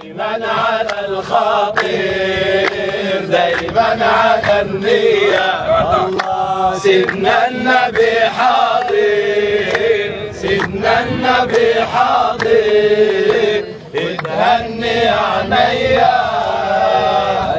دايما على الخاطر، دايما على النية. الله سيدنا النبي حاضر، سيدنا النبي حاضر، اتهني عينيا.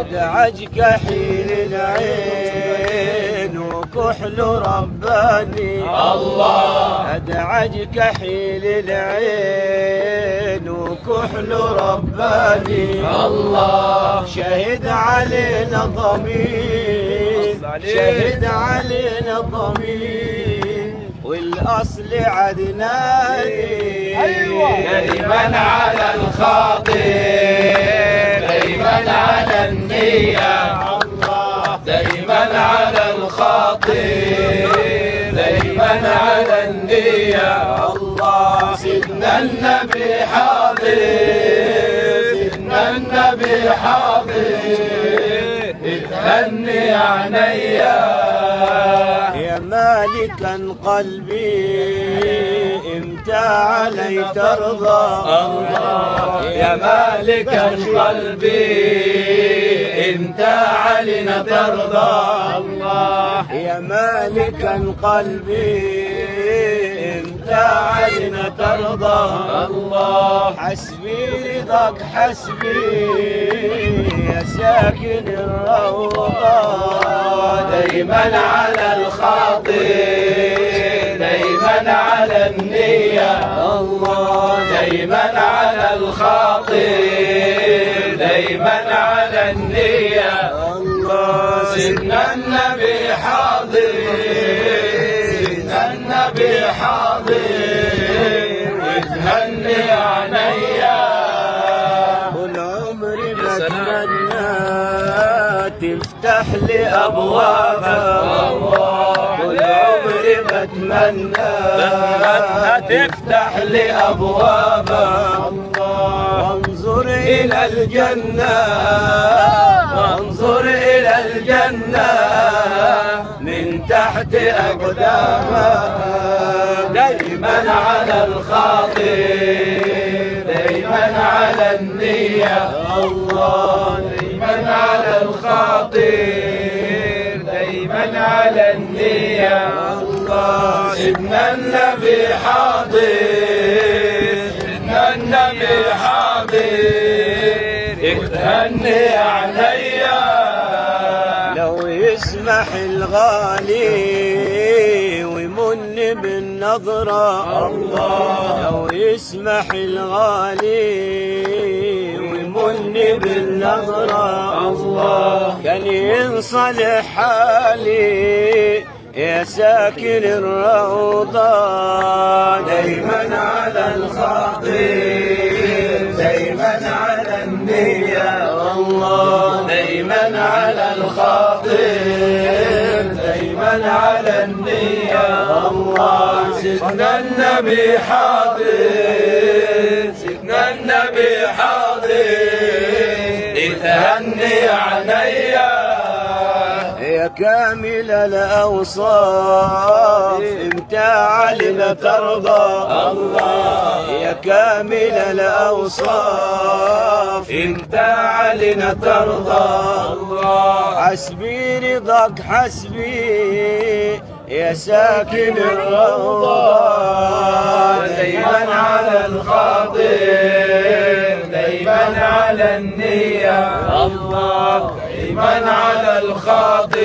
ادعج كحيل العين وكحل رباني. الله ادعج كحيل العين وكحل رباني. الله شهد علينا ضمير، شهد علينا ضمير، والاصل عدناني. دايما على الخاطر، دايما على النية. دايما على الخاطر، دايما على النية. الله سيدنا النبي حاضر، سيدنا النبي حاضر، اتهني عينيا. يا مالكا قلبي امتى علي ترضى. الله يا مالك قلبي انت علينا ترضى. الله يا مالكا قلبي امتى علينا ترضى. الله حسبي رضاك حسبي يا ساكن الروضة. دايما على الخاطر، دايما على النية. الله دايما على الخاطر، دايما على النية. الله سيدنا النبي حاضر، سيدنا النبي حاضر، اتهني عينيا. والعمر بتمنى تفتح لي ابوابها. والعمر بتمنى تفتح لي أبوابها. وانظر الى الجنة، وانظر إلى الجنة من تحت أقدامها. دايما على الخاطر، دايما على النية. الله دايما على الخاطر، دايما على النية. الله سيدنا النبي حاضر، سيدنا النبي حاضر، اتهني عينيا. لو يسمح الغالي ويمن بالنظرة. الله لو يسمح الغالي ويمن بالنظرة. الله كان ينصلح حالي يا ساكن الروضة. دايما على الخاطر، دايما على النية. الله دايما على الخاطر، دايما على النية. الله سيدنا النبي حاضر، سيدنا النبي حاضر، اتهني عينيا. يا كامل الأوصاف امتى علينا ترضى. الله يا كامل الأوصاف امتى علينا ترضى. الله حسبي رضاك حسبي يا ساكن الروضة. دايما على الخاطر، دايما على النية. الله دايما على الخاطر،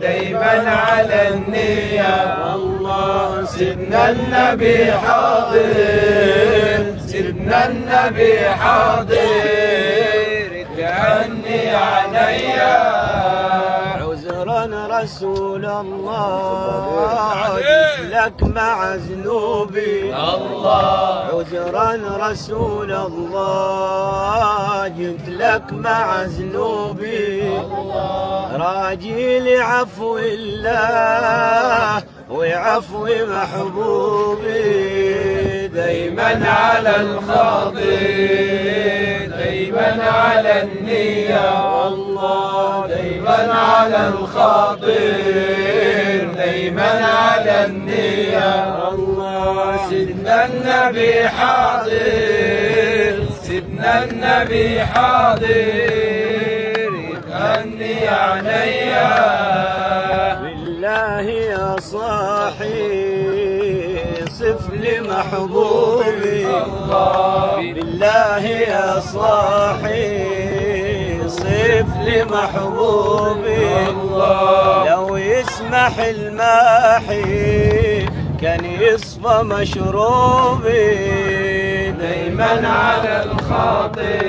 دايما على النية. الله سيدنا النبي حاضر، سيدنا النبي حاضر، اتهني عينيا. عذرا رسول الله جئت لك مع ذنوبي. الله عذرا رسول الله جئت لك مع ذنوبي. راجي لعفو الله وعفو محبوبي. دايما على الخاطر، دايما على النية. الله دايما على الخاطر، دايما على النية. الله سيدنا النبي حاضر، سيدنا النبي حاضر يغني عليا. بالله يا صاحي صف لمحبوبي، بالله يا صاحي صف لمحبوبي، لو يسمح الماحي كان يصفى مشروبي. دايما على الخاطر